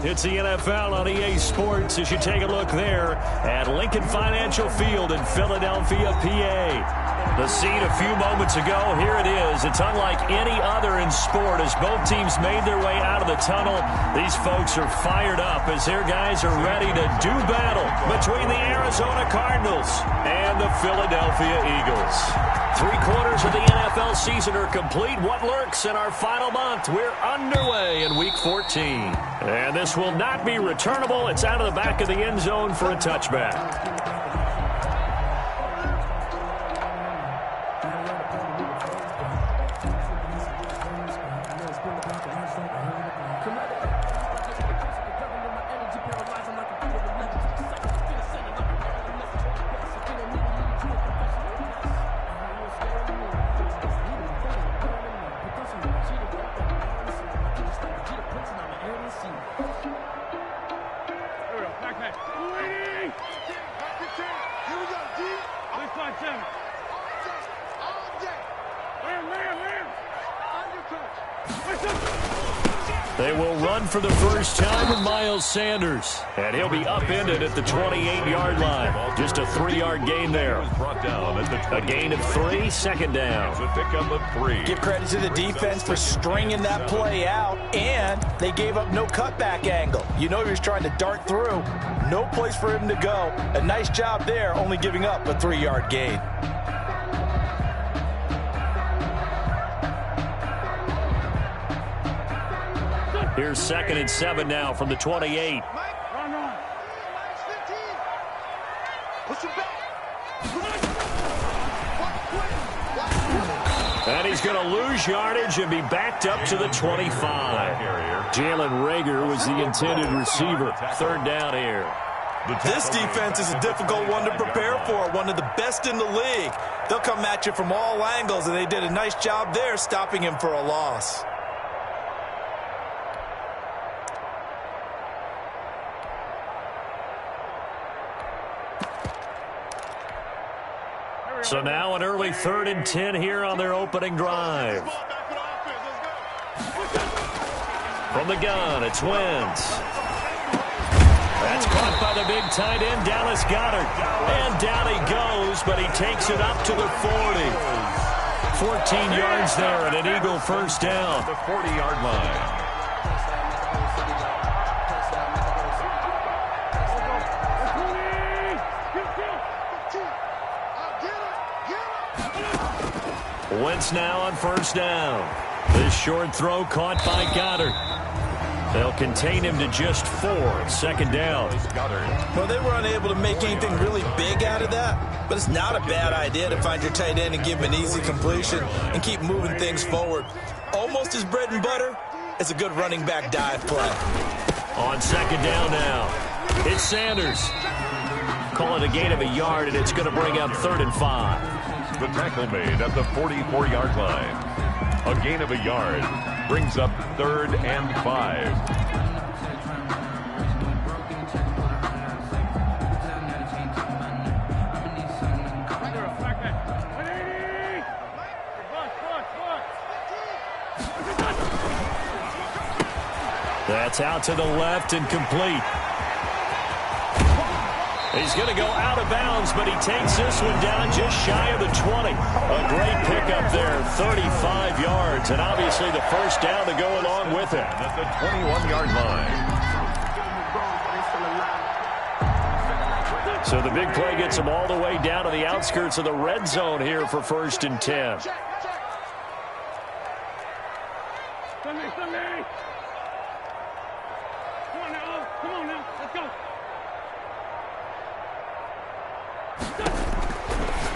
It's the NFL on EA Sports as you take a look there at Lincoln Financial Field in Philadelphia, PA. The scene a few moments ago, here it is. It's unlike any other in sport as both teams made their way out of the tunnel. These folks are fired up as their guys are ready to do battle between the Arizona Cardinals and the Philadelphia Eagles. 3/4 of the NFL season are complete. What lurks in our final month? We're underway in Week 14. And this will not be returnable. It's out of the back of the end zone for a touchback. They will run for the first time with Miles Sanders. And he'll be upended at the 28-yard line. Just a 3-yard gain there. A gain of 3, second down. Give credit to the defense for stringing that play out, and they gave up no cutback angle. You know he was trying to dart through. No place for him to go. A nice job there, only giving up a 3-yard gain. Here's 2nd and 7 now from the 28. And he's going to lose yardage and be backed up to the 25. Jalen Reagor was the intended receiver. 3rd down here. This defense is a difficult one to prepare for, one of the best in the league. They'll come at you from all angles, and they did a nice job there stopping him for a loss. So now an early 3rd and 10 here on their opening drive. From the gun, it's Wentz. That's caught by the big tight end, Dallas Goedert. And down he goes, but he takes it up to the 40. 14 yards there and an Eagle first down. The 40-yard line. Wentz now on first down. This short throw caught by Goedert. They'll contain him to just 4. 2nd down. Well, they were unable to make anything really big out of that, but it's not a bad idea to find your tight end and give him an easy completion and keep moving things forward. Almost his bread and butter is a good running back dive play. On 2nd down now, it's Sanders. Call it a gain of a yard, and it's going to bring up 3rd and 5. The tackle made at the 44-yard line. A gain of a yard brings up 3rd and 5. That's out to the left and complete. He's going to go out of bounds, but he takes this one down just shy of the 20. A great pickup there, 35 yards, and obviously the first down to go along with it. At the 21-yard line. So the big play gets him all the way down to the outskirts of the red zone here for 1st and 10.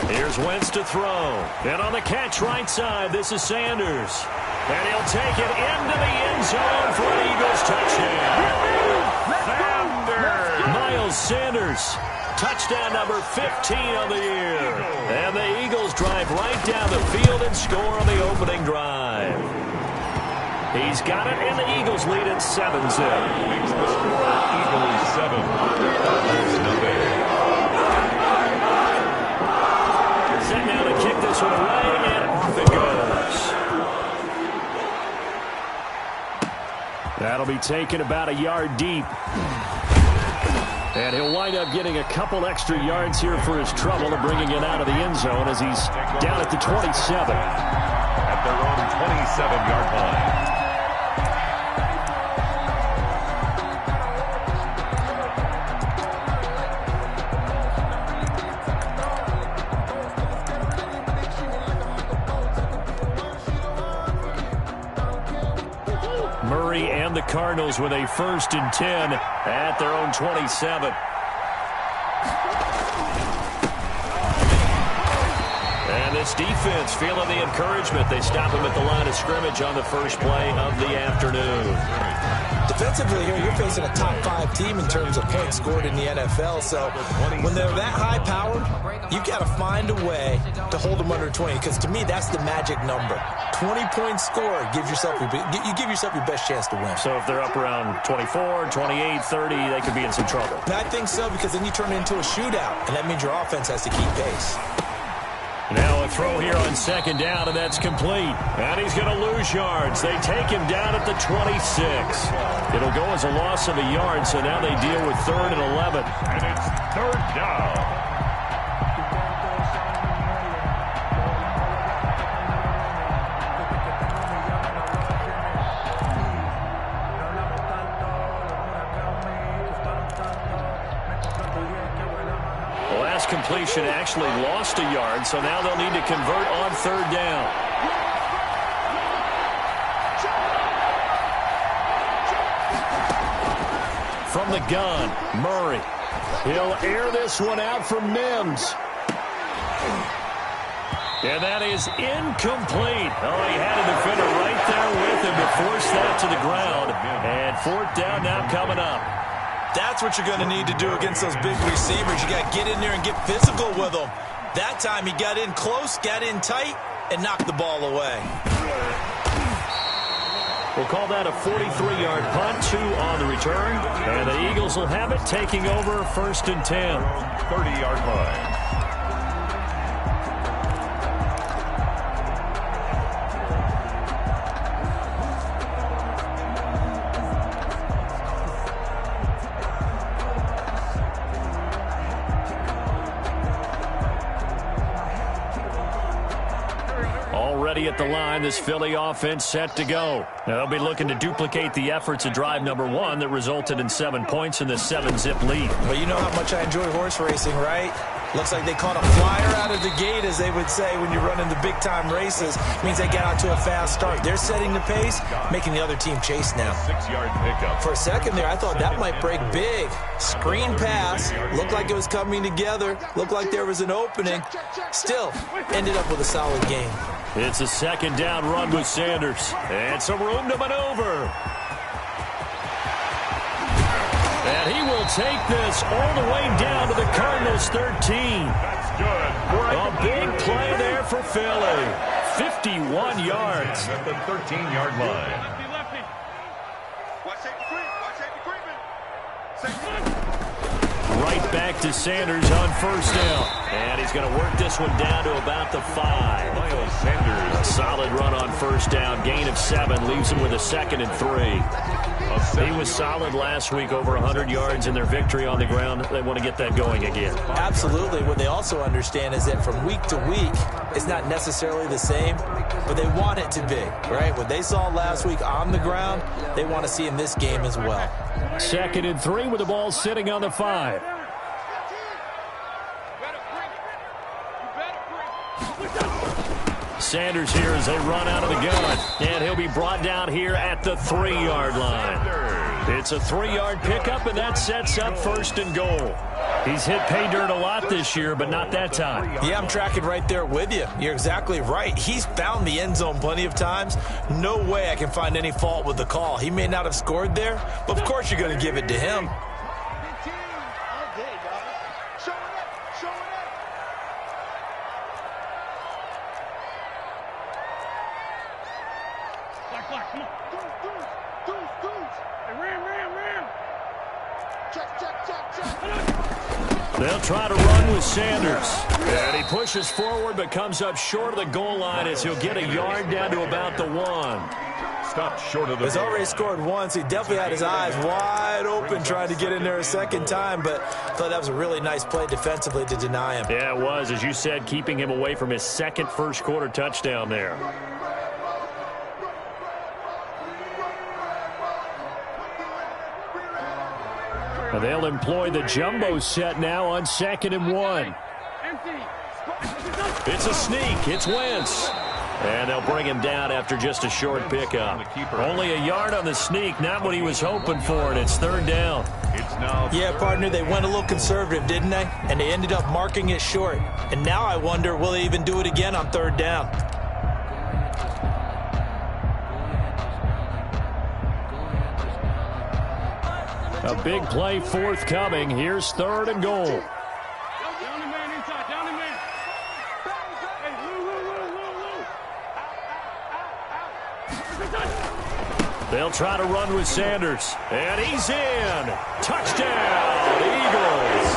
Here's Wentz to throw. And on the catch right side, this is Sanders. And he'll take it into the end zone for an Eagles touchdown. Miles Sanders, touchdown number 15 on the year. And the Eagles drive right down the field and score on the opening drive. He's got it, and the Eagles lead at 7-0. Makes the score Eagles 7. Nothing. Set now to kick this one away, and off it goes. That'll be taken about a yard deep. And he'll wind up getting a couple extra yards here for his trouble and bringing it out of the end zone as he's down at the 27. At their own 27-yard line. Murray and the Cardinals with a 1st and 10 at their own 27. And this defense feeling the encouragement. They stop him at the line of scrimmage on the first play of the afternoon. Defensively here, you're facing a top 5 team in terms of points scored in the NFL. So when they're that high-powered, you got to find a way to hold them under 20. Because to me, that's the magic number. 20 points scored, you give yourself your best chance to win. So if they're up around 24, 28, 30, they could be in some trouble. And I think so, because then you turn it into a shootout, and that means your offense has to keep pace. Now a throw here on 2nd down, and that's complete. And he's going to lose yards. They take him down at the 26. It'll go as a loss of a yard, so now they deal with 3rd and 11. And it's 3rd down. Completion actually lost a yard, so now they'll need to convert on 3rd down. From the gun, Murray. He'll air this one out from Mims. And that is incomplete. Oh, he had a defender right there with him to force that to the ground. And 4th down now coming up. That's what you're going to need to do against those big receivers. You got to get in there and get physical with them. That time he got in close, got in tight, and knocked the ball away. We'll call that a 43-yard punt, 2 on the return. And the Eagles will have it, taking over 1st and 10. 30-yard line. At the line, this Philly offense set to go. Now they'll be looking to duplicate the efforts of drive number 1 that resulted in 7 points in the 7-zip lead. But you know how much I enjoy horse racing, right? Looks like they caught a flyer out of the gate, as they would say when you're running the big-time races. Means they got out to a fast start. They're setting the pace, making the other team chase now. 6-yard pickup. For a second there, I thought that might break big. Screen pass. Looked like it was coming together. Looked like there was an opening. Still, ended up with a solid game. It's a 2nd down run with Sanders. And some room to maneuver. And he will take this all the way down to the Cardinals' 13. That's good. A big play there for Philly. 51 yards. At the 13-yard line. Lefty. Watch safety creep. Right back to Sanders on 1st down. And he's going to work this one down to about the 5. Miles Sanders. A solid run on 1st down. Gain of 7 leaves him with a 2nd and 3. He was solid last week, over 100 yards in their victory on the ground. They want to get that going again. Absolutely. What they also understand is that from week to week, it's not necessarily the same, but they want it to be, right? What they saw last week on the ground, they want to see in this game as well. 2nd and 3 with the ball sitting on the 5. Sanders here as they run out of the gun. And he'll be brought down here at the 3-yard line. It's a 3-yard pickup, and that sets up 1st and goal. He's hit pay dirt a lot this year, but not that time. Yeah, I'm tracking right there with you. You're exactly right. He's found the end zone plenty of times. No way I can find any fault with the call. He may not have scored there, but of course you're going to give it to him. They'll try to run with Sanders. And he pushes forward but comes up short of the goal line as he'll get a yard down to about the 1. stopped short of the He's already scored once. He definitely had his eyes wide open trying to get in there a second time, but I thought that was a really nice play defensively to deny him. Yeah, it was, as you said, keeping him away from his second first-quarter touchdown there. And they'll employ the jumbo set now on 2nd and 1. It's a sneak. It's Wentz. And they'll bring him down after just a short pickup. Only a yard on the sneak, not what he was hoping for, and it's 3rd down. Yeah, partner, they went a little conservative, didn't they? And they ended up marking it short. And now I wonder, will they even do it again on 3rd down? A big play forthcoming. Here's 3rd and goal. They'll try to run with Sanders. And he's in. Touchdown, Eagles.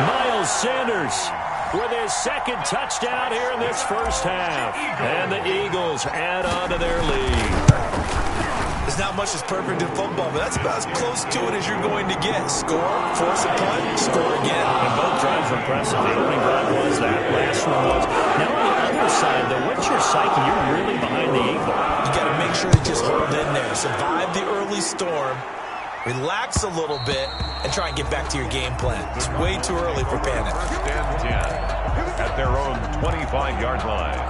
Miles Sanders with his 2nd touchdown here in this first half. And the Eagles add on to their lead. There's not much that's perfect in football, but that's about as close to it as you're going to get. Score, force a punt, score again. And both drives were impressive. The opening drive was, that last one was. Now on the other side, though, what's your psyche? You're really behind the eight ball. You got to make sure to just hold in there. Survive the early storm, relax a little bit, and try and get back to your game plan. It's way too early for panic. 10 at their own 25-yard line.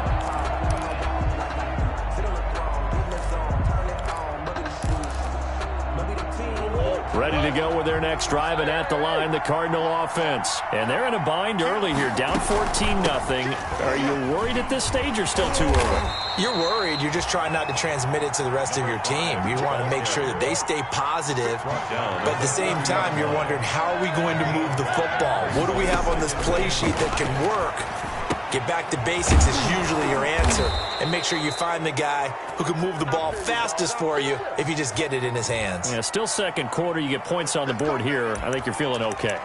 Ready to go with their next drive, and at the line, the Cardinal offense. And they're in a bind early here, down 14-0. Are you worried at this stage or still too early? You're worried. You're just trying not to transmit it to the rest of your team. You want to make sure that they stay positive, but at the same time, you're wondering, how are we going to move the football? What do we have on this play sheet that can work? Get back to basics is usually your answer, and make sure you find the guy who can move the ball fastest for you if you just get it in his hands. Yeah, still 2nd quarter. You get points on the board here. I think you're feeling okay.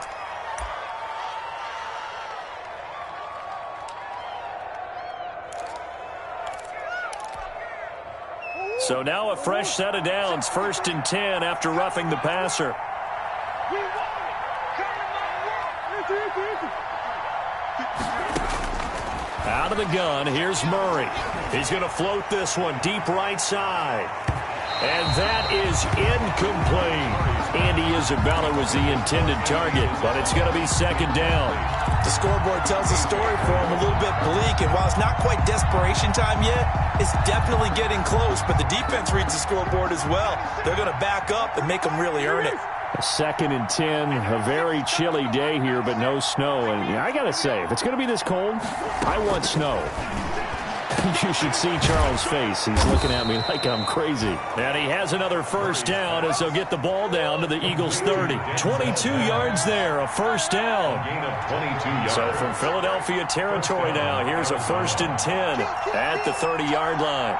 So now a fresh set of downs. 1st and 10 after roughing the passer. Out of the gun, here's Murray. He's going to float this one deep right side. And that is incomplete. Andy Isabella was the intended target, but it's going to be 2nd down. The scoreboard tells a story for him, a little bit bleak, and while it's not quite desperation time yet, it's definitely getting close, but the defense reads the scoreboard as well. They're going to back up and make them really earn it. 2nd and 10, a very chilly day here, but no snow. And I got to say, if it's going to be this cold, I want snow. You should see Charles' face. He's looking at me like I'm crazy. And he has another 1st down as they'll get the ball down to the Eagles' 30. 22 yards there, a 1st down. So from Philadelphia territory now, here's a 1st and 10 at the 30-yard line.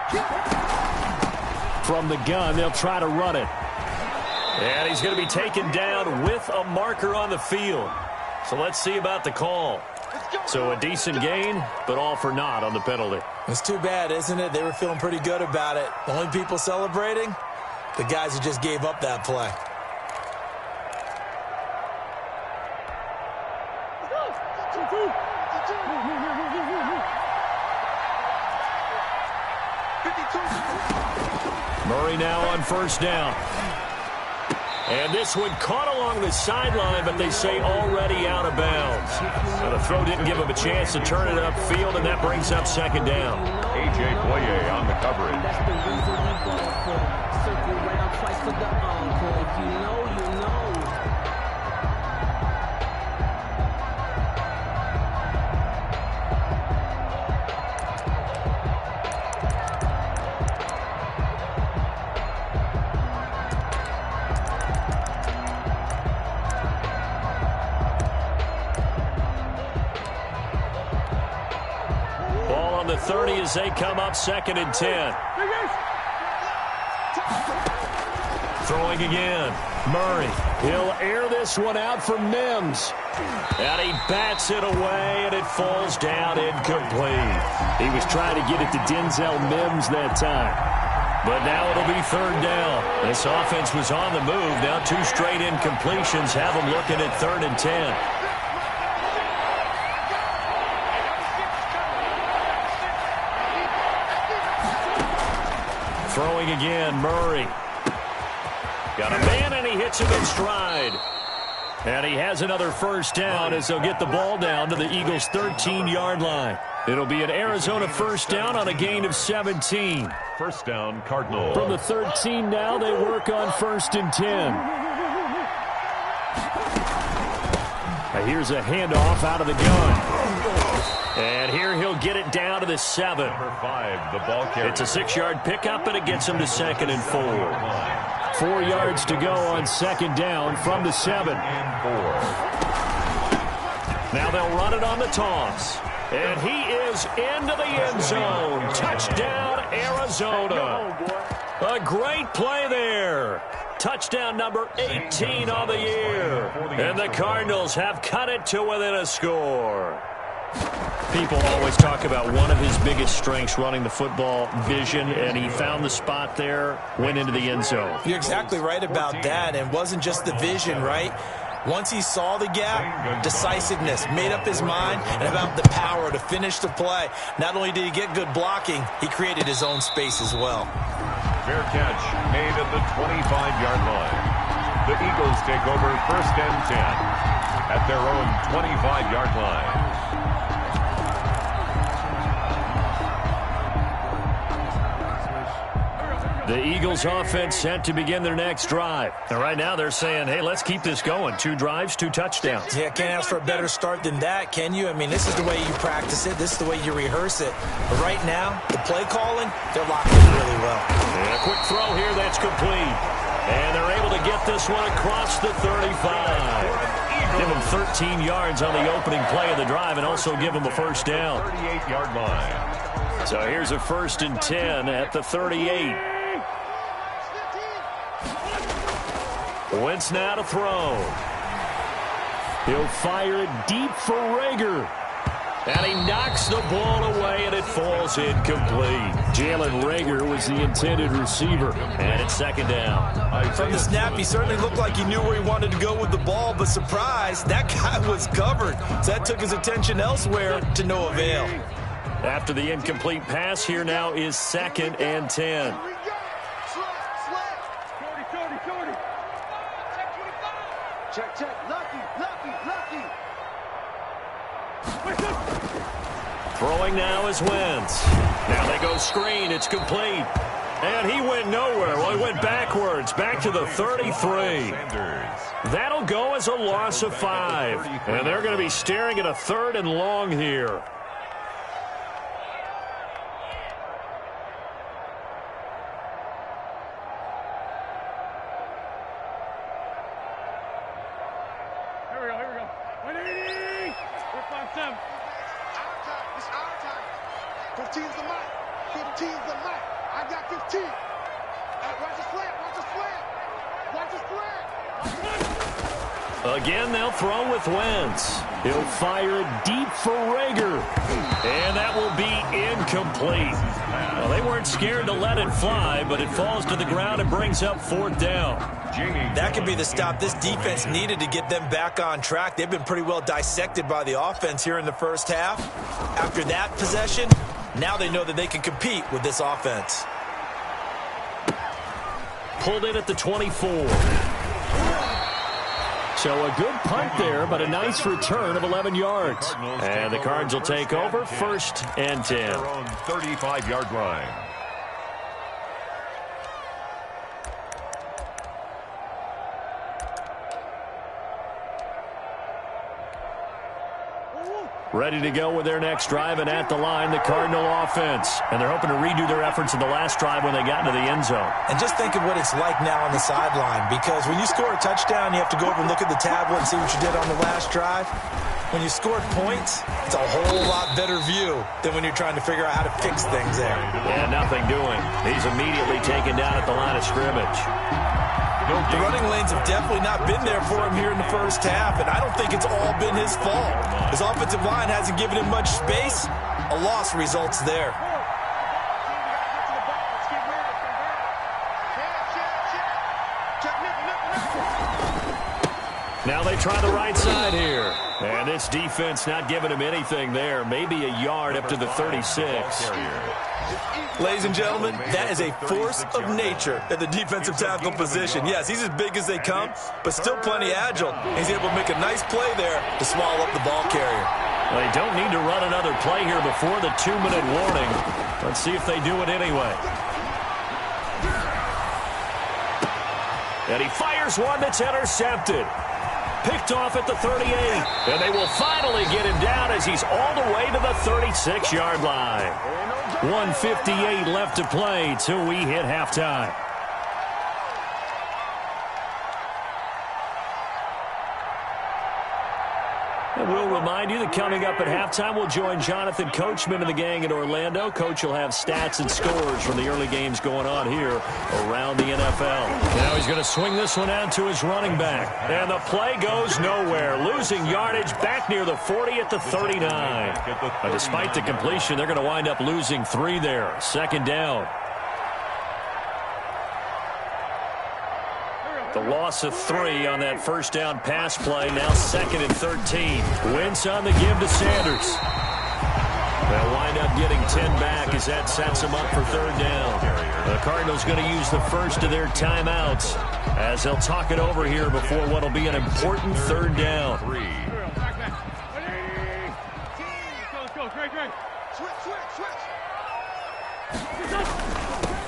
From the gun, they'll try to run it. And he's going to be taken down with a marker on the field. So let's see about the call. So a decent gain, but all for naught on the penalty. It's too bad, isn't it? They were feeling pretty good about it. The only people celebrating, the guys who just gave up that play. Murray now on 1st down. And this one caught along the sideline, but they say already out of bounds. So the throw didn't give him a chance to turn it upfield, and that brings up 2nd down. A.J. Boye on the coverage. Ball on the 30 as they come up 2nd and 10. Throwing again. Murray. He'll air this one out for Mims. And he bats it away, and it falls down incomplete. He was trying to get it to Denzel Mims that time. But now it'll be third down. This offense was on the move. Now 2 straight incompletions have them looking at 3rd and 10. Throwing again, Murray. Got a man, and he hits him in stride. And he has another first down as they'll get the ball down to the Eagles' 13-yard line. It'll be an Arizona first down on a gain of 17. First down, Cardinals. From the 13 now, they work on 1st and 10. Now here's a handoff out of the gun. And here he'll get it down to the 7. Number 5, the ball carrier. It's a 6-yard pickup, and it gets him to 2nd and 4. 4 yards to go on 2nd down from the 7. And 4. Now they'll run it on the toss. And he is into the end zone. Touchdown, Arizona. A great play there. Touchdown number 18 on the year. And the Cardinals have cut it to within a score. People always talk about one of his biggest strengths, running the football, vision, and he found the spot there, went into the end zone. You're exactly right about that. And it wasn't just the vision, right? Once he saw the gap, decisiveness, made up his mind, and about the power to finish the play. Not only did he get good blocking, he created his own space as well. Fair catch made at the 25-yard line. The Eagles take over 1st and 10 at their own 25-yard line. The Eagles offense set to begin their next drive. And right now they're saying, hey, let's keep this going. 2 drives, 2 touchdowns. Yeah, can't ask for a better start than that, can you? I mean, this is the way you practice it. This is the way you rehearse it. But right now, the play calling, they're locked in really well. And a quick throw here that's complete. And they're able to get this one across the 35. Give them 13 yards on the opening play of the drive and also give them a first down. 38-yard line. So here's a 1st and 10 at the 38. Wentz now to throw. He'll fire it deep for Rager. And he knocks the ball away, and it falls incomplete. Jalen Rager was the intended receiver, and it's 2nd down. From the snap, he certainly looked like he knew where he wanted to go with the ball, but surprise, that guy was covered. So that took his attention elsewhere to no avail. After the incomplete pass, here now is 2nd and 10. Check, check, lucky. Throwing now is Wentz. Now they go screen. It's complete. And he went nowhere. Well, he went backwards, back to the 33. That'll go as a loss of 5. And they're going to be staring at a 3rd and long here. Again, they'll throw with Wentz. He'll fire it deep for Rager. And that will be incomplete. Well, they weren't scared to let it fly, but it falls to the ground and brings up 4th down. That could be the stop this defense needed to get them back on track. They've been pretty well dissected by the offense here in the first half. After that possession, now they know that they can compete with this offense. Pulled in at the 24. So a good punt there, but a nice return of 11 yards. And the Cards will take over 1st and 10. Their own 35-yard line. Ready to go with their next drive, and at the line, the Cardinal offense. And they're hoping to redo their efforts in the last drive when they got into the end zone. And just think of what it's like now on the sideline, because when you score a touchdown, you have to go over and look at the tablet and see what you did on the last drive. When you scored points, it's a whole lot better view than when you're trying to figure out how to fix things there. Yeah, nothing doing. He's immediately taken down at the line of scrimmage. The running lanes have definitely not been there for him here in the first half, and I don't think it's all been his fault. His offensive line hasn't given him much space. A loss results there. Now they try the right side here. And this defense not giving him anything there. Maybe a yard up to the 36. Ladies and gentlemen, that is a force of nature at the defensive tackle position. Yes, he's as big as they come, but still plenty agile. He's able to make a nice play there to swallow up the ball carrier. They don't need to run another play here before the 2-minute warning. Let's see if they do it anyway. And he fires one that's intercepted. Picked off at the 38. And they will finally get him down as he's all the way to the 36-yard line. 1:58 left to play till we hit halftime. And we'll remind you that coming up at halftime, we'll join Jonathan Coachman and the gang in Orlando. Coach will have stats and scores from the early games going on here around the NFL. Now he's going to swing this one out to his running back. And the play goes nowhere. Losing yardage back near the 40 at the 39. But despite the completion, they're going to wind up losing 3 there. Second down. The loss of 3 on that first down pass play. Now 2nd and 13. Wentz on the give to Sanders. They'll wind up getting 10 back as that sets them up for 3rd down. The Cardinals going to use the first of their timeouts as they'll talk it over here before what will be an important 3rd down.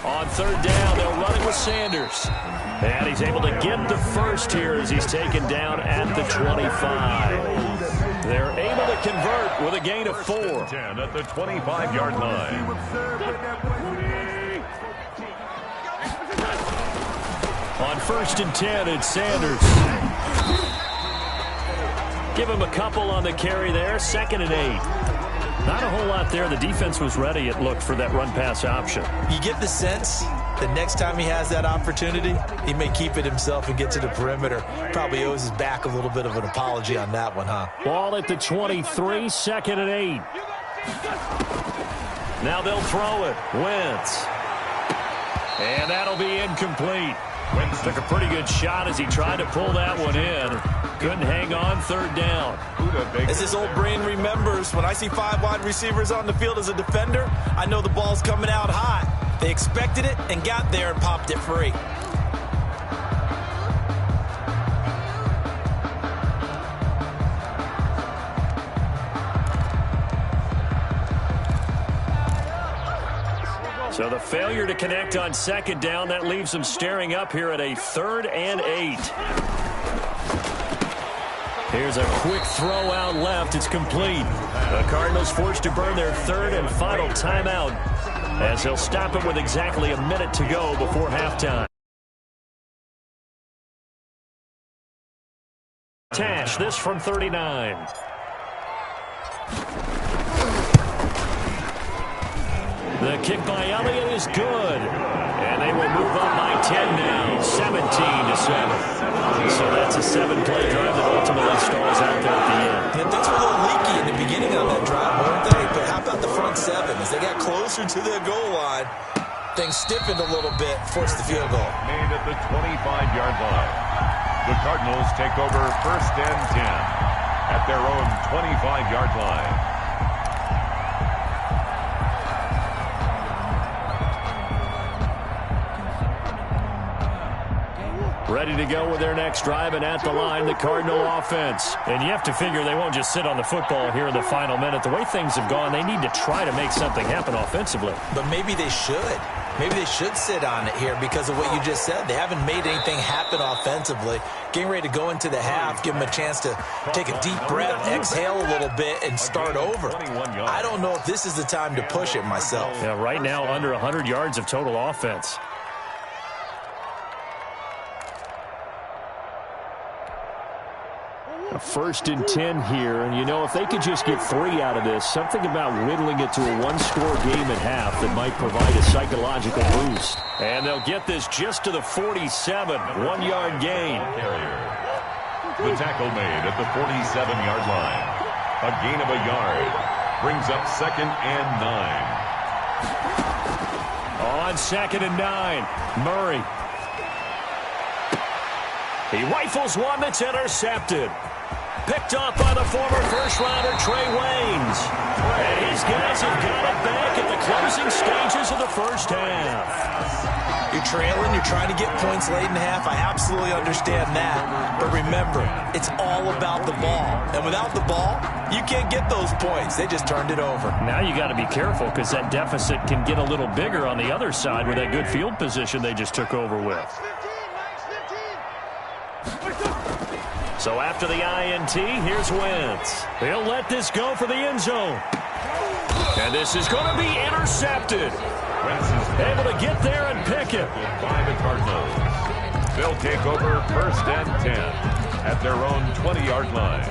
On 3rd down, they'll run it with Sanders. And he's able to get the first here as he's taken down at the 25. They're able to convert with a gain of 4. 10 at the 25-yard line. On 1st and 10, it's Sanders. Give him a couple on the carry there. 2nd and 8. Not a whole lot there. The defense was ready, it looked, for that run-pass option. You get the sense the next time he has that opportunity, he may keep it himself and get to the perimeter. Probably owes his back a little bit of an apology on that one, huh? Ball at the 23, 2nd and 8. Now they'll throw it. Wentz. And that'll be incomplete. Wentz took a pretty good shot as he tried to pull that one in. Couldn't hang on. 3rd down. As this old brain remembers, when I see 5 wide receivers on the field as a defender, I know the ball's coming out hot. They expected it and got there and popped it free. So the failure to connect on 2nd down, that leaves them staring up here at a 3rd and 8. Here's a quick throw out left. It's complete. The Cardinals forced to burn their 3rd and final timeout as they'll stop it with exactly a minute to go before halftime. Tash, this from 39. The kick by Elliott is good. And they will move up by 10 now, 17-7. So that's a 7-play drive that ultimately stalls out there at the end. Yeah, things were a little leaky in the beginning of that drive, weren't they? But how about the front 7? As they got closer to the goal line, things stiffened a little bit, forced the field goal. Made at the 25-yard line. The Cardinals take over 1st and 10 at their own 25-yard line. Ready to go with their next drive, and at the line, the Cardinal offense. And you have to figure they won't just sit on the football here in the final minute. The way things have gone, they need to try to make something happen offensively. But maybe they should. Maybe they should sit on it here because of what you just said. They haven't made anything happen offensively. Getting ready to go into the half, give them a chance to take a deep breath, exhale a little bit, and start over. I don't know if this is the time to push it myself. Yeah, right now under 100 yards of total offense. A 1st and 10 here, and you know, if they could just get 3 out of this, something about whittling it to a 1-score game at half that might provide a psychological boost. And they'll get this just to the 47, 1-yard gain. The tackle made at the 47-yard line. A gain of a yard brings up 2nd and 9. On 2nd and 9, Murray. He rifles one that's intercepted. Picked off by the former first-rounder Trey Waynes. And his guys have got it back at the closing stages of the first half. You're trailing, you're trying to get points late in half. I absolutely understand that. But remember, it's all about the ball. And without the ball, you can't get those points. They just turned it over. Now you got to be careful because that deficit can get a little bigger on the other side with that good field position they just took over with. So after the INT, here's Wentz. He'll let this go for the end zone. And this is going to be intercepted. Wentz is able to get there and pick it. By the Cardinals. They'll take over 1st and 10 at their own 20-yard line.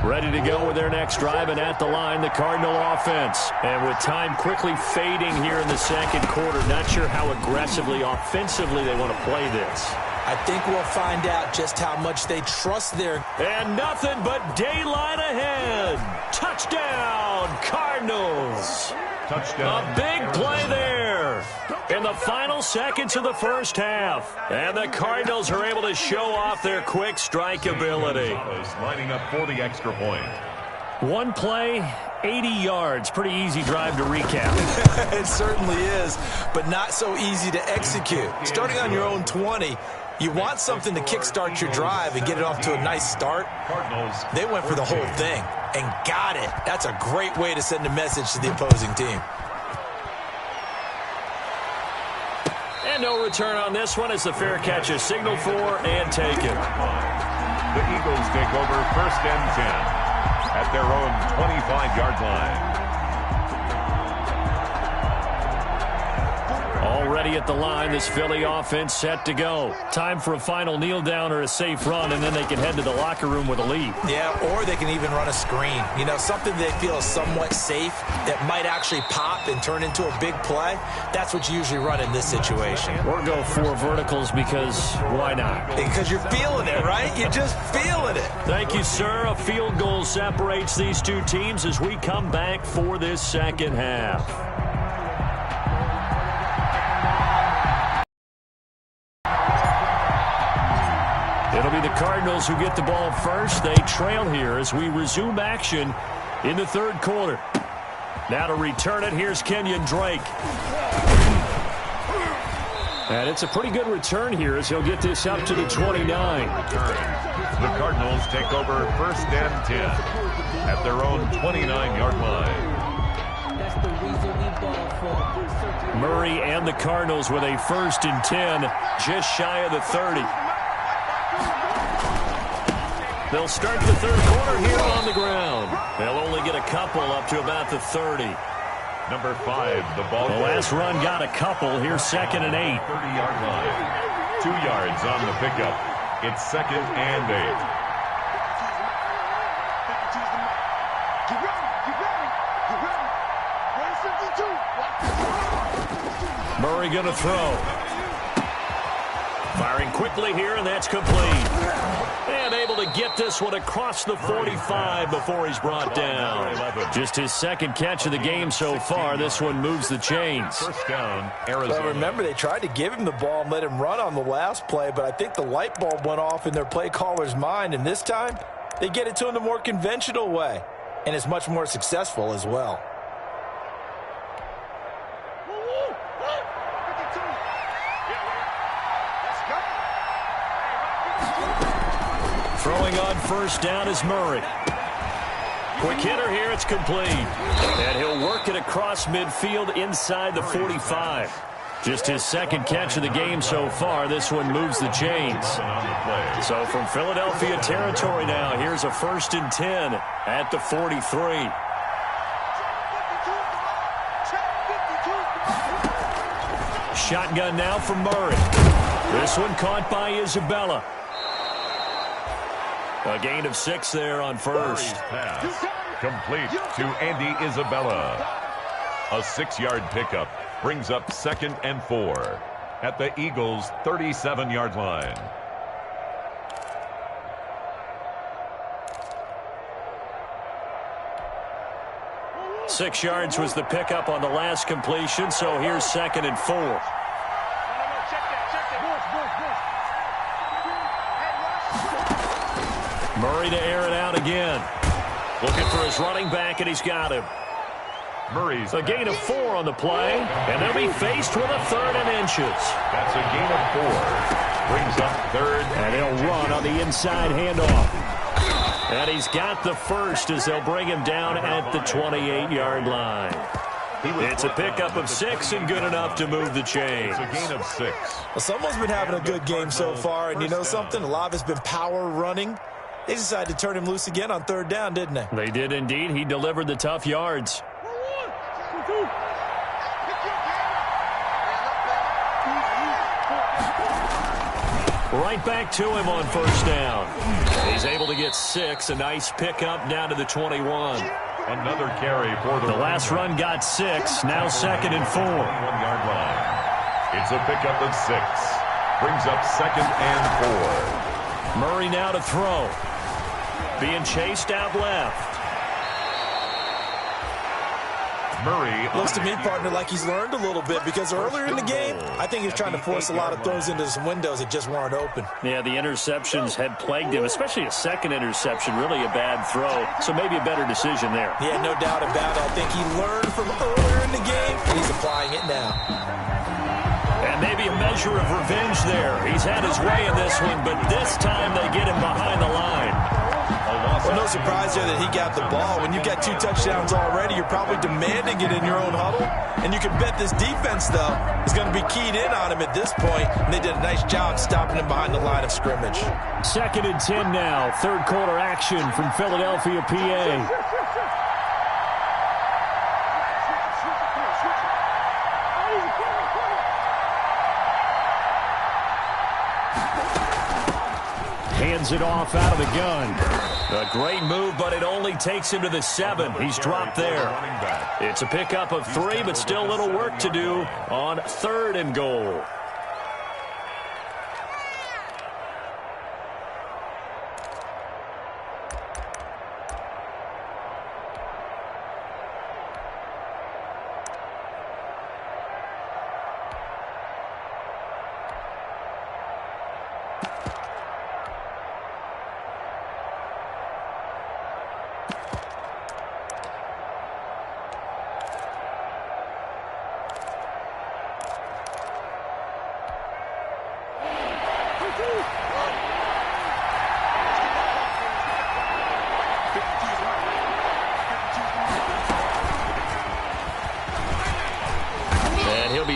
Ready to go with their next drive, and at the line, the Cardinal offense. And with time quickly fading here in the second quarter, not sure how aggressively, offensively they want to play this. I think we'll find out just how much they trust their... And nothing but daylight ahead. Touchdown, Cardinals. Touchdown. A big play there in the final seconds of the first half. And the Cardinals are able to show off their quick strike ability. Lining up for the extra point. One play, 80 yards. Pretty easy drive to recap. It certainly is, but not so easy to execute. Starting on your own 20, you want something to kickstart your drive and get it off to a nice start. They went for the whole thing and got it. That's a great way to send a message to the opposing team. And no return on this one as the fair catch is signaled for and taken. The Eagles take over 1st and 10 at their own 25-yard line. Already at the line, this Philly offense set to go. Time for a final kneel down or a safe run, and then they can head to the locker room with a lead. Yeah, or they can even run a screen. You know, something they feel is somewhat safe that might actually pop and turn into a big play. That's what you usually run in this situation. Or go 4 verticals because why not? Because you're feeling it, right? You're just feeling it. Thank you, sir. A field goal separates these two teams as we come back for this second half. It'll be the Cardinals who get the ball first. They trail here as we resume action in the third quarter. Now to return it, here's Kenyon Drake. And it's a pretty good return here as he'll get this up to the 29. The Cardinals take over 1st and 10 at their own 29-yard line. Murray and the Cardinals with a 1st and 10, just shy of the 30. They'll start the third quarter here on the ground. They'll only get a couple up to about the 30. Number 5, the ball. The last run got a couple. Here's 2nd and 8. 30-yard line. 2 yards on the pickup. It's 2nd and 8. Murray going to throw. Firing quickly here, and that's complete. And able to get this one across the 45 before he's brought down. Just his 2nd catch of the game so far. This one moves the chains. First down, Arizona. Well, remember, they tried to give him the ball and let him run on the last play, but I think the light bulb went off in their play caller's mind, and this time they get it to him the more conventional way, and it's much more successful as well. Throwing on first down is Murray. Quick hitter here, it's complete. And he'll work it across midfield inside the 45. Just his 2nd catch of the game so far. This one moves the chains. So from Philadelphia territory now, here's a 1st and 10 at the 43. Shotgun now from Murray. This one caught by Isabella. A gain of 6 there on first. Pass complete to Andy Isabella. A 6-yard pickup brings up 2nd and 4. at the Eagles' 37-yard line. Six yards was the pickup on the last completion, so here's 2nd and 4. Murray to air it out again. Looking for his running back, and he's got him. Murray's a gain of 4 on the play, and they'll be faced with a 3rd and inches. That's a gain of 4. Brings up 3rd. And he'll run on the inside handoff. And he's got the first as they'll bring him down at the 28-yard line. It's a pickup of 6 and good enough to move the chains. It's a gain of 6. Well, someone's been having a good game so far, and you know something? A lot of it's been power running. They decided to turn him loose again on 3rd down, didn't they? They did indeed. He delivered the tough yards. Right back to him on 1st down. He's able to get 6. A nice pickup down to the 21. Another carry for the last run got 6. Now 2nd and 4. 1-yard line. It's a pickup of 6. Brings up 2nd and 4. Murray now to throw. Being chased out left. Murray looks to me, partner, like he's learned a little bit, because earlier in the game, I think he's trying to force a lot of throws into some windows that just weren't open. Yeah, the interceptions had plagued him, especially a second interception, really a bad throw. So maybe a better decision there. Yeah, no doubt about it. I think he learned from earlier in the game, and he's applying it now. And maybe a measure of revenge there. He's had his way in this one, but this time they get him behind the line. Well, no surprise there that he got the ball. When you've got 2 touchdowns already, you're probably demanding it in your own huddle. And you can bet this defense, though, is going to be keyed in on him at this point. And they did a nice job stopping him behind the line of scrimmage. 2nd and 10 now. 3rd quarter action from Philadelphia, PA. Hands it off out of the gun. A great move, but it only takes him to the 7. He's dropped there. It's a pickup of 3, but still a little work to do on 3rd and goal.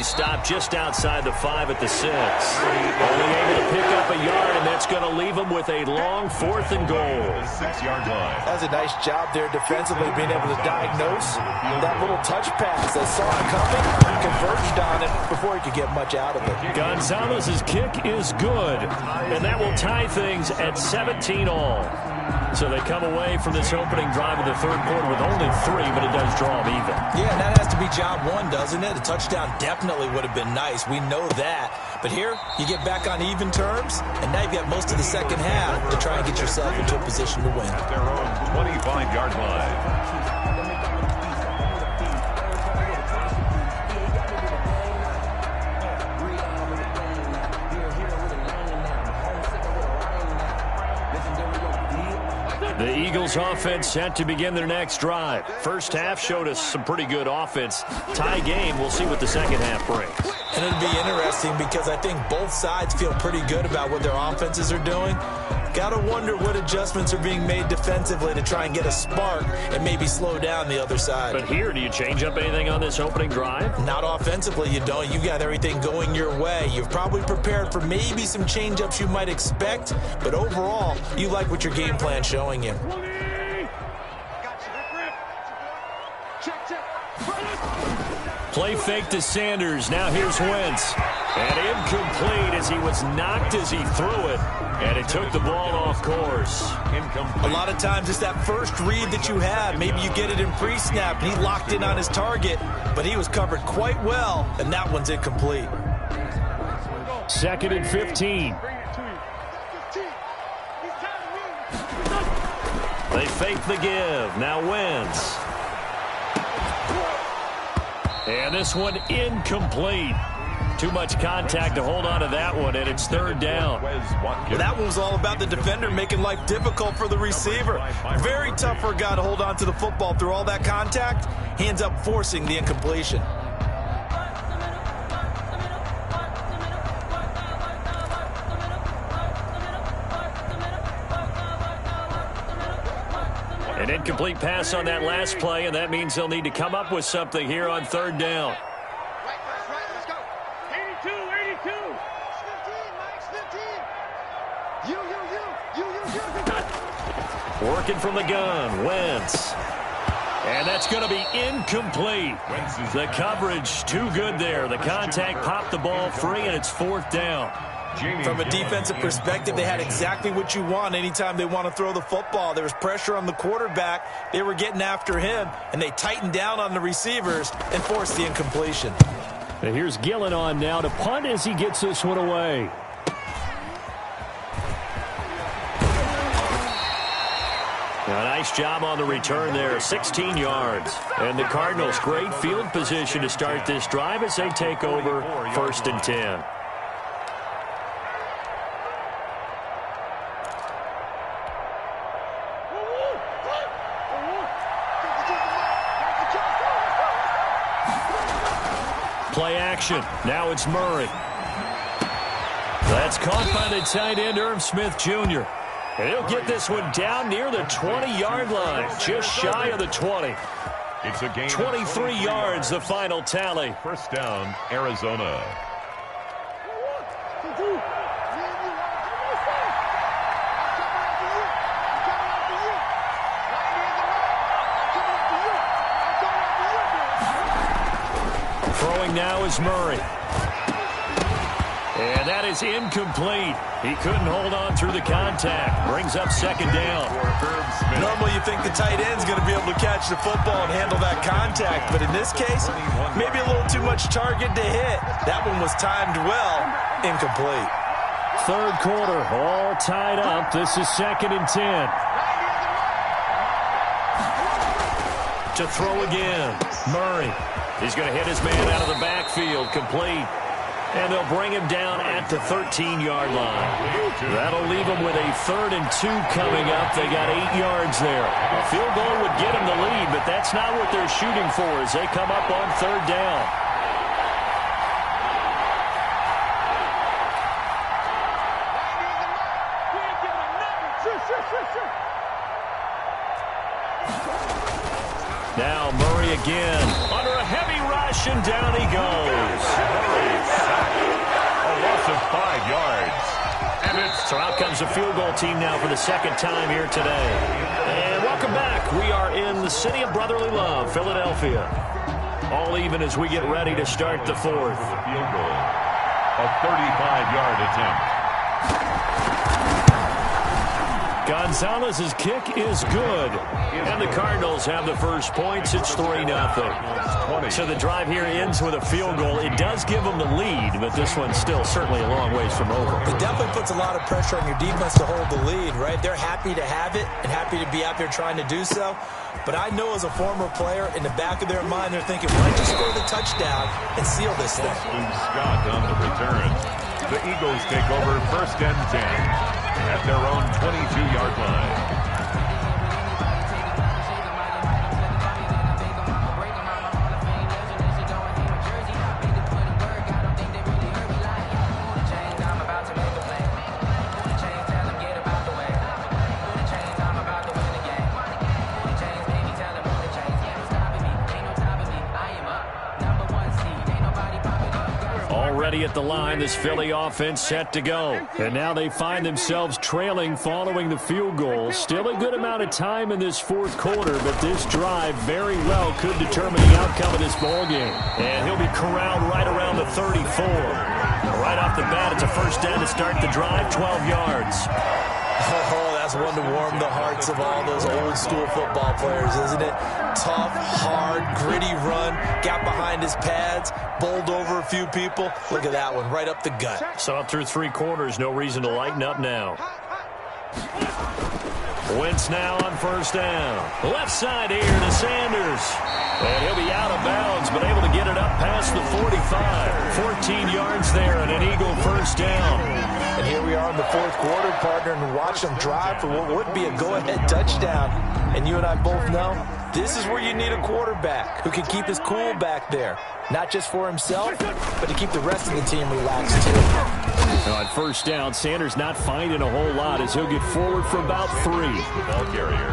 Stopped just outside the 5 at the 6. Only able to pick up a yard, and that's going to leave him with a long 4th and goal. 6-yard line. That was a nice job there defensively, being able to diagnose that little touch pass. They saw it coming, converged on it before he could get much out of it. Gonzalez's kick is good, and that will tie things at 17 all. So they come away from this opening drive in the 3rd quarter with only 3, but it does draw them even. Yeah, and that has to be job 1, doesn't it? A touchdown definitely would have been nice. We know that. But here, you get back on even terms, and now you've got most of the second half to try and get yourself into a position to win. At their own 25-yard line. The Eagles offense set to begin their next drive. First half showed us some pretty good offense. Tie game, we'll see what the second half brings. And it'll be interesting because I think both sides feel pretty good about what their offenses are doing. Gotta wonder what adjustments are being made defensively to try and get a spark and maybe slow down the other side. But here, do you change up anything on this opening drive? Not offensively, you don't. You've got everything going your way. You've probably prepared for maybe some change-ups you might expect, but overall, you like what your game plan's showing you. Play fake to Sanders. Now here's Wentz. And incomplete as he was knocked as he threw it. And it took the ball off course. A lot of times it's that first read that you have. Maybe you get it in pre-snap and he locked in on his target, but he was covered quite well, and that one's incomplete. 2nd and 15. They fake the give. Now Wentz. And this one incomplete. Too much contact to hold on to that one, and it's 3rd down. Well, that one was all about the defender making life difficult for the receiver. Very tough for a guy to hold on to the football through all that contact. He ends up forcing the incompletion. An incomplete pass on that last play, and that means they'll need to come up with something here on 3rd down. Let's go. 82. 15. Working from the gun, Wentz. And that's going to be incomplete. The coverage too good there. The contact popped the ball free, and it's 4th down. From a defensive perspective, they had exactly what you want anytime they want to throw the football. There was pressure on the quarterback. They were getting after him, and they tightened down on the receivers and forced the incompletion. And here's Gillen on now to punt as he gets this one away. A nice job on the return there, 16 yards. And the Cardinals, great field position to start this drive as they take over 1st and 10. Play action. Now it's Murray. That's caught by the tight end, Irv Smith Jr. And he'll get this one down near the 20-yard line, just shy of the 20. It's a gain 23 yards, the final tally. 1st down, Arizona. Throwing now is Murray. And that is incomplete. He couldn't hold on through the contact. Brings up 2nd down. Normally you think the tight end's going to be able to catch the football and handle that contact, but in this case, maybe a little too much target to hit. That one was timed well. Incomplete. 3rd quarter, all tied up. This is 2nd and 10. To throw again, Murray. He's going to hit his man out of the backfield, complete. And they'll bring him down at the 13-yard line. That'll leave him with a 3rd and 2 coming up. They got 8 yards there. A field goal would get him the lead, but that's not what they're shooting for as they come up on 3rd down. Now Murray again. Under a heavy rush, and down he goes. A loss of 5 yards. So out comes the field goal team now for the 2nd time here today. And welcome back. We are in the city of brotherly love, Philadelphia. All even as we get ready to start the 4th. Field goal. A 35-yard attempt. Gonzalez's kick is good. And the Cardinals have the first points. It's 3-0. So the drive here ends with a field goal. It does give them the lead, but this one's still certainly a long ways from over. It definitely puts a lot of pressure on your defense to hold the lead, right? They're happy to have it and happy to be out there trying to do so. But I know as a former player, in the back of their mind, they're thinking, why don't you score the touchdown and seal this thing? Scott on the return. The Eagles take over 1st and 10 at their own 22-yard line. At the line, this Philly offense set to go. And now they find themselves trailing following the field goal. Still a good amount of time in this 4th quarter, but this drive very well could determine the outcome of this ball game. And he'll be corralled right around the 34. Right off the bat, it's a 1st down to start the drive, 12 yards. Oh, that's one to warm the hearts of all those old-school football players, isn't it? Tough, hard, gritty run, got behind his pads, bowled over a few people. Look at that one, right up the gut. So up through 3 quarters, no reason to lighten up now. Wentz now on first down. Left side here to Sanders. And he'll be out of bounds, but able to get it up past the 45. 14 yards there and an Eagle first down. And here we are in the fourth quarter, partner, and watch them drive for what would be a go-ahead touchdown. And you and I both know this is where you need a quarterback who can keep his cool back there. Not just for himself, but to keep the rest of the team relaxed, too. Now on first down, Sanders not finding a whole lot as he'll get forward for about 3.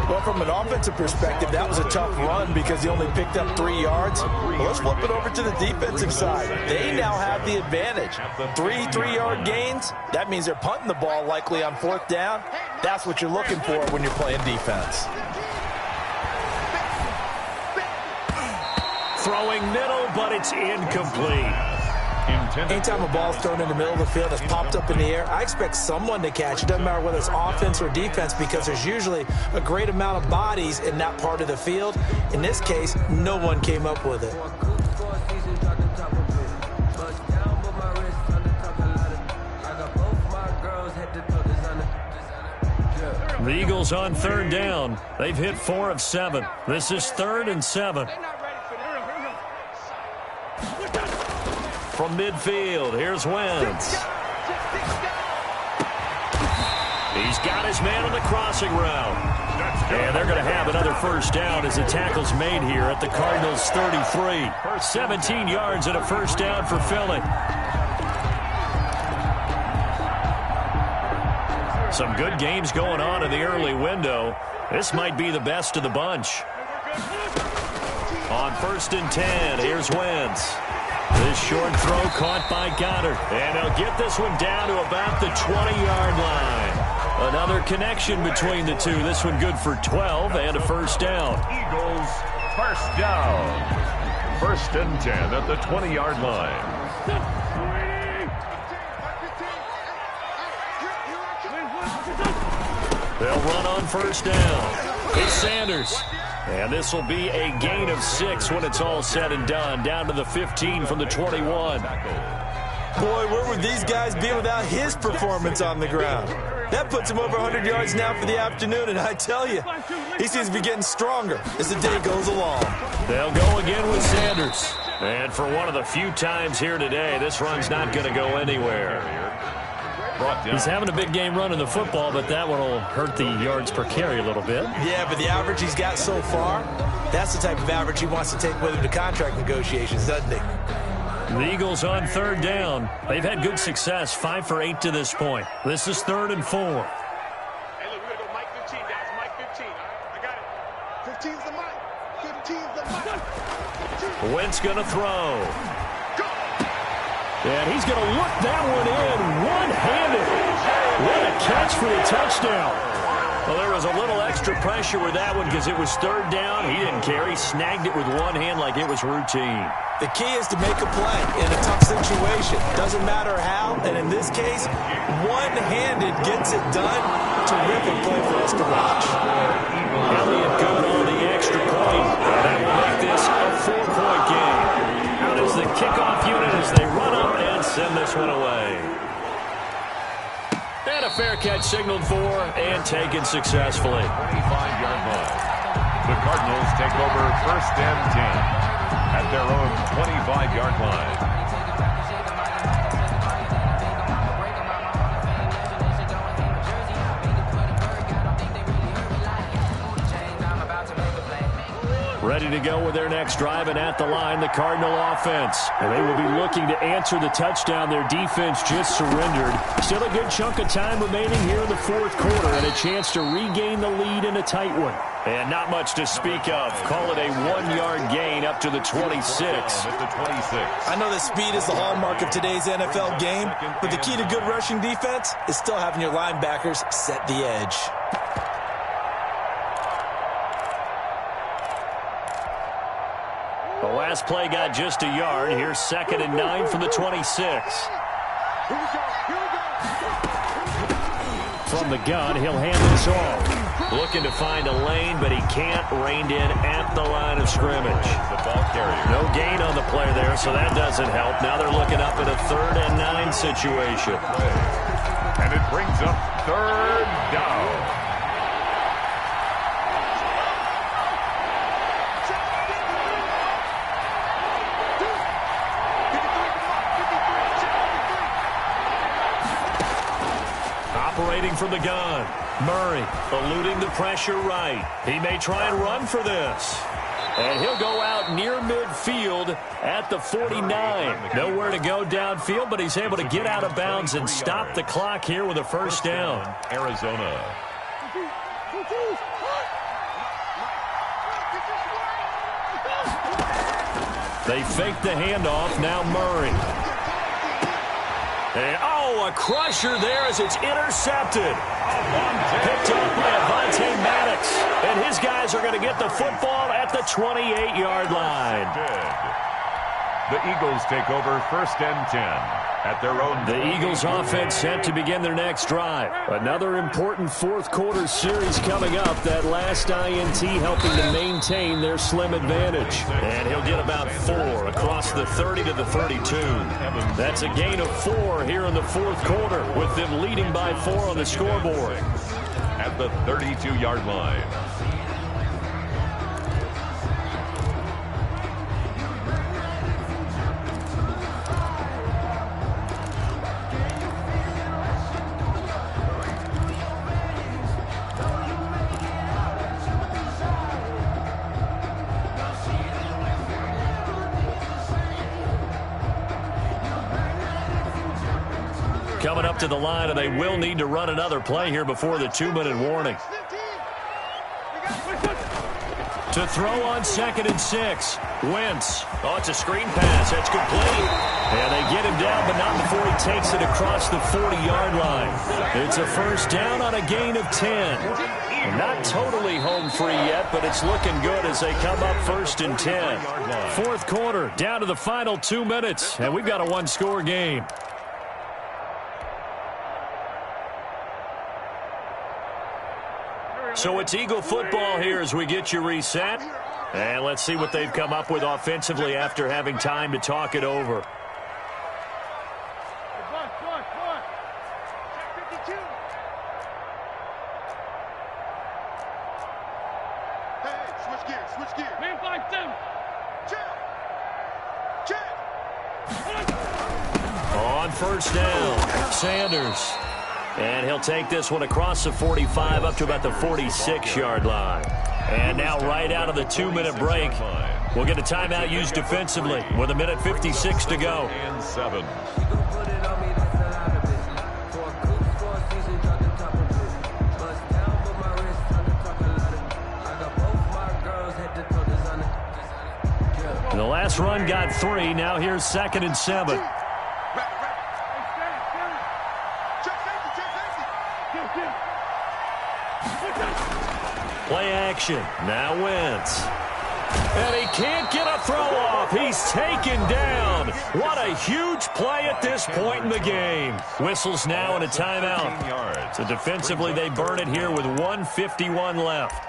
Well, from an offensive perspective, that was a tough run because he only picked up 3 yards. Well, let's flip it over to the defensive side. They now have the advantage. 3 3-yard gains, that means they're punting the ball likely on fourth down. That's what you're looking for when you're playing defense. Throwing middle, but it's incomplete. Anytime a ball's thrown in the middle of the field that's popped up in the air, I expect someone to catch it. Doesn't matter whether it's offense or defense because there's usually a great amount of bodies in that part of the field. In this case, no one came up with it. The Eagles on third down. They've hit 4 of 7. This is 3rd and 7. From midfield, here's Wentz. He's got his man on the crossing route. And they're going to have another first down as the tackle's made here at the Cardinals' 33. 17 yards and a first down for Philly. Some good games going on in the early window. This might be the best of the bunch. On 1st and 10, here's Wentz. This short throw caught by Goddard. And he'll get this one down to about the 20-yard line. Another connection between the two. This one good for 12 and a first down. Eagles first down. 1st and 10 at the 20-yard line. They'll run on first down. It's Sanders. And this will be a gain of 6 when it's all said and done. Down to the 15 from the 21. Boy, where would these guys be without his performance on the ground? That puts him over 100 yards now for the afternoon, and I tell you, he seems to be getting stronger as the day goes along. They'll go again with Sanders. And for one of the few times here today, this run's not going to go anywhere. He's having a big game running the football, but that one will hurt the yards per carry a little bit. Yeah, but the average he's got so far, that's the type of average he wants to take with him to contract negotiations, doesn't he? The Eagles on third down. They've had good success, 5 for 8 to this point. This is 3rd and 4. Hey, look, we're going to go Mike 15, guys. Mike 15. I got it. 15's the Mike. 15's the Mike. Wentz going to throw. And he's going to look that one in one-handed. What a catch for the touchdown. Well, there was a little extra pressure with that one because it was 3rd down. He didn't care. He snagged it with one hand like it was routine. The key is to make a play in a tough situation. Doesn't matter how, and in this case, one-handed gets it done. Terrific play for us to watch. Elliott going on the extra point. That will make this a 4-point game. Out is the kickoff unit as they run up and send this one away. And a fair catch signaled for and taken successfully. 25-yard line. The Cardinals take over 1st and 10 at their own 25-yard line. Ready to go with their next drive, and at the line, the Cardinal offense. And they will be looking to answer the touchdown their defense just surrendered. Still a good chunk of time remaining here in the 4th quarter, and a chance to regain the lead in a tight one. And not much to speak of. Call it a 1-yard gain up to the 26. I know that speed is the hallmark of today's NFL game, but the key to good rushing defense is still having your linebackers set the edge. The last play got just a yard. Here's 2nd and 9 from the 26. From the gun, he'll hand this off. Looking to find a lane, but he can't. Reined in at the line of scrimmage. The ball carrier. No gain on the play there, so that doesn't help. Now they're looking up at a 3rd and 9 situation. And it brings up 3rd down. Operating from the gun. Murray eluding the pressure right. He may try and run for this. And he'll go out near midfield at the 49. Nowhere to go downfield, but he's able to get out of bounds and stop the clock here with a 1st down. Arizona. They fake the handoff. Now Murray. And, a crusher there as it's intercepted. Picked up by Avonte Maddox. And his guys are going to get the football at the 28-yard line. The Eagles take over 1st and 10 at their own. The Eagles offense set to begin their next drive. Another important 4th quarter series coming up. That last INT helping to maintain their slim advantage. And he'll get about 4 across the 30 to the 32. That's a gain of 4 here in the 4th quarter, with them leading by 4 on the scoreboard. At the 32-yard line. Coming up to the line, and they will need to run another play here before the 2-minute warning. To throw on 2nd and 6. Wentz. Oh, it's a screen pass. That's complete. And they get him down, but not before he takes it across the 40-yard line. It's a 1st down on a gain of 10. Not totally home free yet, but it's looking good as they come up 1st and 10. 4th quarter, down to the final 2 minutes, and we've got a 1-score game. So it's Eagle football here as we get you reset. And let's see what they've come up with offensively after having time to talk it over. Switch gears. Man, 5-7. Check. On 1st down, Sanders. And he'll take this one across the 45 up to about the 46-yard line. And now right out of the 2-minute break, we'll get a timeout used defensively with 1:56 to go. And 7. The last run got 3. Now here's 2nd and 7. Play action. Now Wentz. And he can't get a throw off. He's taken down. What a huge play at this point in the game. Whistles now and a timeout. So defensively they burn it here with 1:51 left.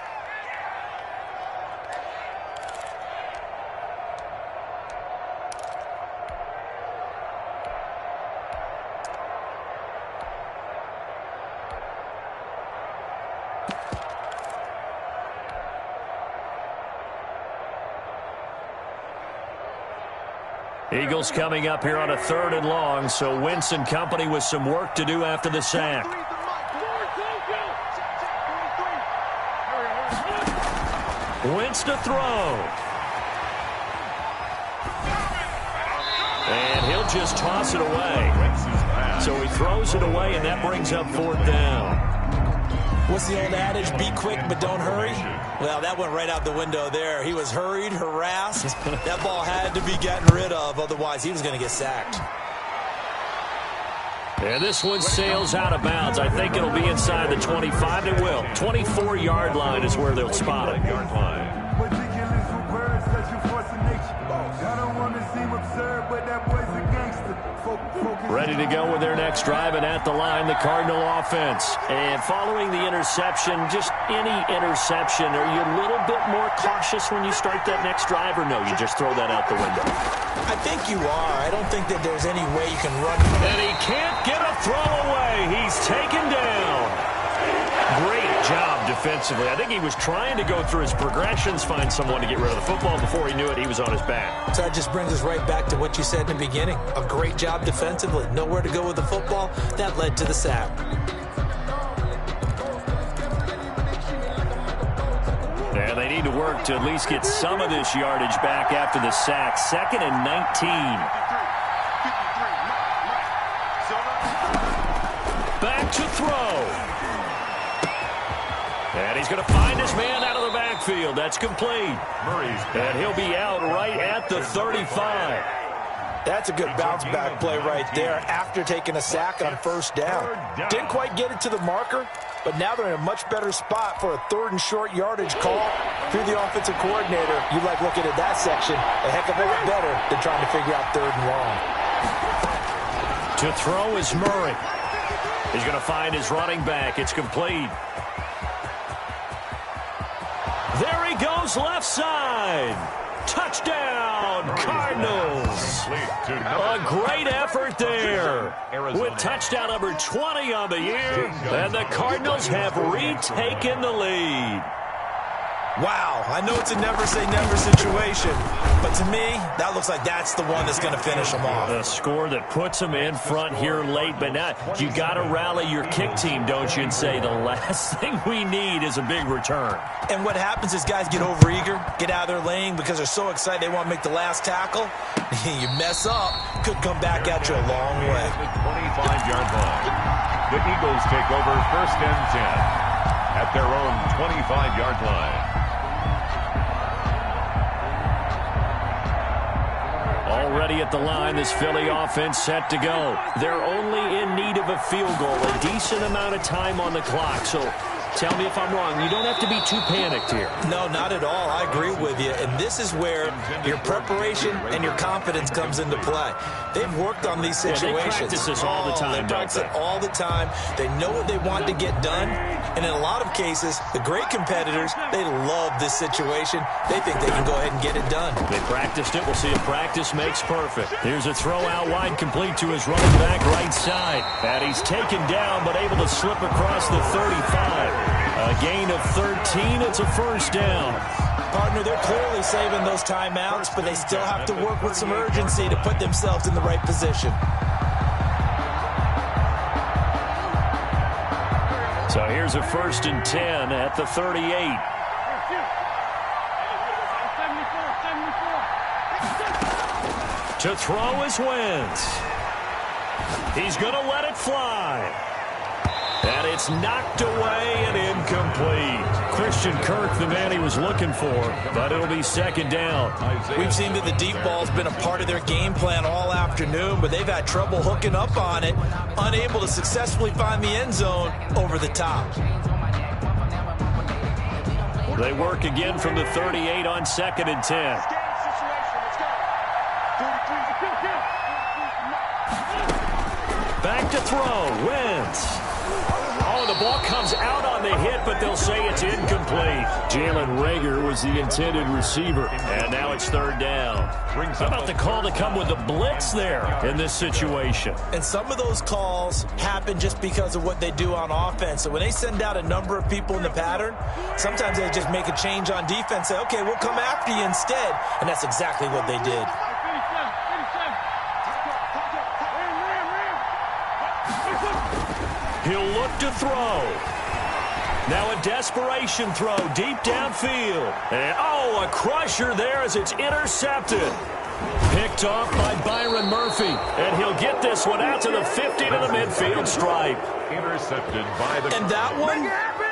Eagles coming up here on a 3rd and long, so Wentz and company with some work to do after the sack. Wentz to throw. And he'll just toss it away. So he throws it away, and that brings up 4th down. What's the old adage? Be quick, but don't hurry. Well, that went right out the window there. He was hurried, harassed. That ball had to be gotten rid of, otherwise he was going to get sacked. And this one sails out of bounds. I think it'll be inside the 25. It will. 24-yard line is where they'll spot it. I don't want to seem absurd, but that boy's a gangster. Ready to go with their next drive, and at the line, the Cardinal offense. And following the interception, just any interception, are you a little bit more cautious when you start that next drive, or no, you just throw that out the window? I think you are. I don't think that there's any way you can run. And he can't get a throw away. He's taken down. Great job defensively. I think he was trying to go through his progressions, find someone to get rid of the football. Before he knew it, he was on his back. So that just brings us right back to what you said in the beginning. A great job defensively. Nowhere to go with the football. That led to the sack. And they need to work to at least get some of this yardage back after the sack. 2nd and 19. Back to throw. And he's going to find his man out of the backfield. That's complete. And he'll be out right at the 35. That's a good bounce-back play right there after taking a sack on first down. Didn't quite get it to the marker, but now they're in a much better spot for a 3rd and short yardage call. If you're the offensive coordinator, you like looking at that section a heck of a lot better than trying to figure out 3rd and long. To throw is Murray. He's going to find his running back. It's complete. There he goes, left side. Touchdown, Cardinals. A great effort there. With touchdown number 20 on the year. And the Cardinals have retaken the lead. Wow, I know it's a never-say-never situation, but to me, that looks like that's the one that's going to finish them off. A score that puts them in front here late, but now you got to rally your kick team, don't you, and say the last thing we need is a big return. And what happens is guys get overeager, get out of their lane because they're so excited they want to make the last tackle. You mess up, could come back at you a long way. The 25-yard line. The Eagles take over 1st and 10 at their own 25-yard line. Already at the line, this Philly offense set to go. They're only in need of a field goal, a decent amount of time on the clock. So tell me if I'm wrong. You don't have to be too panicked here. No, not at all. I agree with you. And this is where your preparation and your confidence comes into play. They've worked on these situations. Yeah, they practice this all the time, They practice it all the time. They know what they want to get done. And in a lot of cases, the great competitors, they love this situation. They think they can go ahead and get it done. They practiced it. We'll see if practice makes perfect. Here's a throw out wide, complete to his running back right side. And he's taken down, but able to slip across the 35. A gain of 13. It's a 1st down. Partner, they're clearly saving those timeouts, but they still have to work with some urgency to put themselves in the right position. So here's a 1st and 10 at the 38. To throw is Wentz. He's going to let it fly. And it's knocked away and incomplete. Christian Kirk, the man he was looking for, but it'll be 2nd down. We've seen that the deep ball's been a part of their game plan all afternoon, but they've had trouble hooking up on it, unable to successfully find the end zone over the top. They work again from the 38 on 2nd and 10. Back to throw, Wentz. Oh, the ball comes out on the hit, but they'll say it's incomplete. Jalen Reagor was the intended receiver, and now it's 3rd down. How about the call to come with the blitz there in this situation? And some of those calls happen just because of what they do on offense. So when they send out a number of people in the pattern, sometimes they just make a change on defense, say, okay, we'll come after you instead. And that's exactly what they did. He'll look to throw. Now a desperation throw deep downfield. And, oh, a crusher there as it's intercepted. Picked off by Byron Murphy. And he'll get this one out to the 50 to the midfield stripe. Intercepted by the... And that one,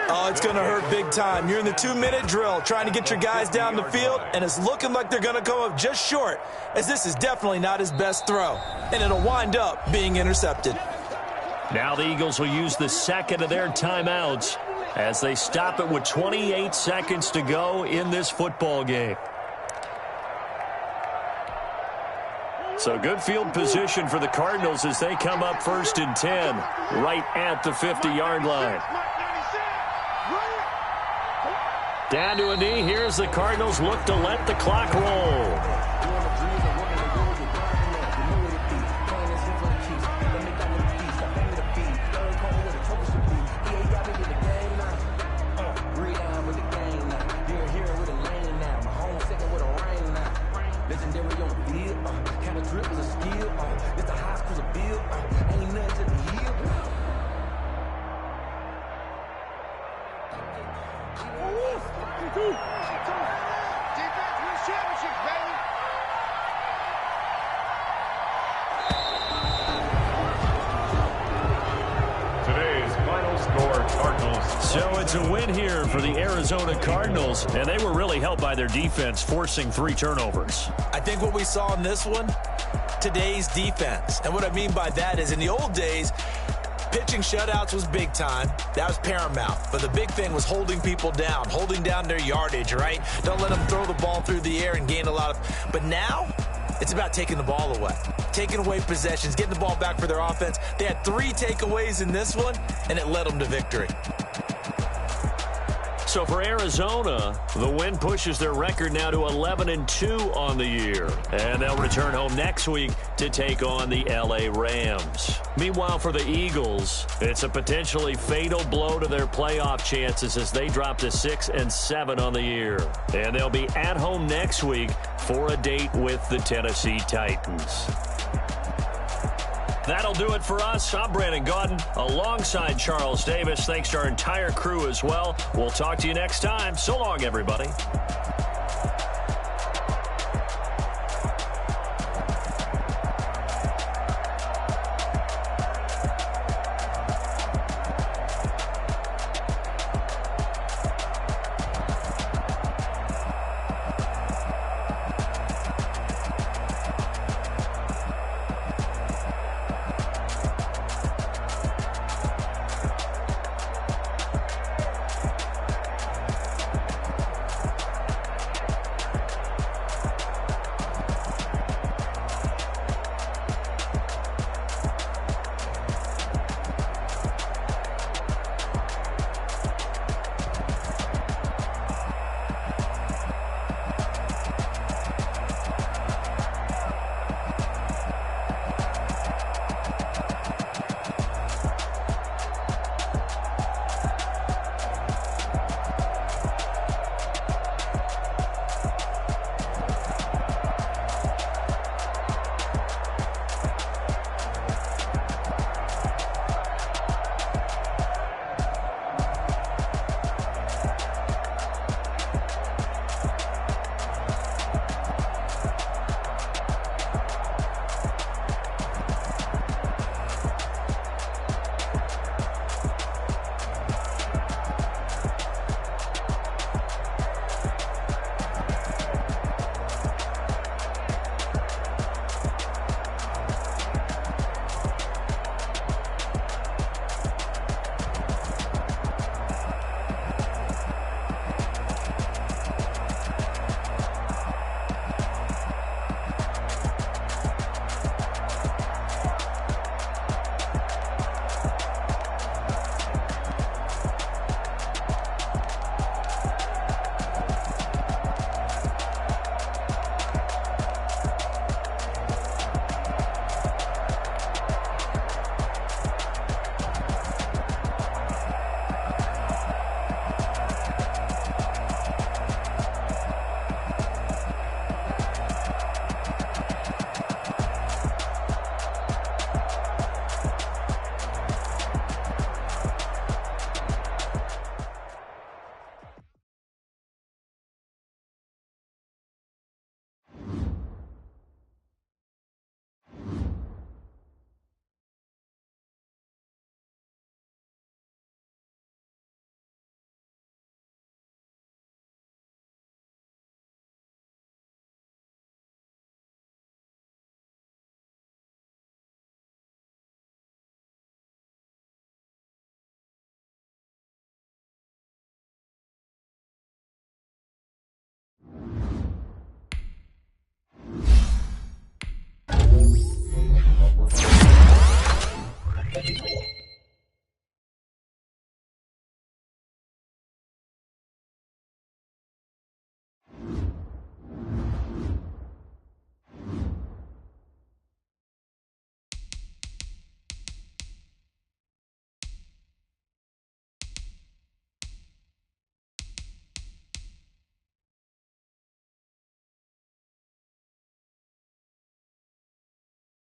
oh, it's going to hurt big time. You're in the 2-minute drill trying to get your guys down the field, and it's looking like they're going to come up just short, as this is definitely not his best throw. And it'll wind up being intercepted. Now the Eagles will use the 2nd of their timeouts as they stop it with 28 seconds to go in this football game. So good field position for the Cardinals as they come up 1st and 10, right at the 50-yard line. Down to a knee. Here's the Cardinals look to let the clock roll. So it's a win here for the Arizona Cardinals, and they were really helped by their defense, forcing 3 turnovers. I think what we saw in this one, today's defense. And what I mean by that is in the old days, pitching shutouts was big time. That was paramount. But the big thing was holding people down, holding down their yardage, right? Don't let them throw the ball through the air and gain a lot of... But now, it's about taking the ball away. Taking away possessions, getting the ball back for their offense. They had 3 takeaways in this one, and it led them to victory. So for Arizona, the win pushes their record now to 11-2 on the year. And they'll return home next week to take on the LA Rams. Meanwhile, for the Eagles, it's a potentially fatal blow to their playoff chances as they drop to 6-7 on the year. And they'll be at home next week for a date with the Tennessee Titans. That'll do it for us. I'm Brandon Gaudin alongside Charles Davis. Thanks to our entire crew as well. We'll talk to you next time. So long, everybody.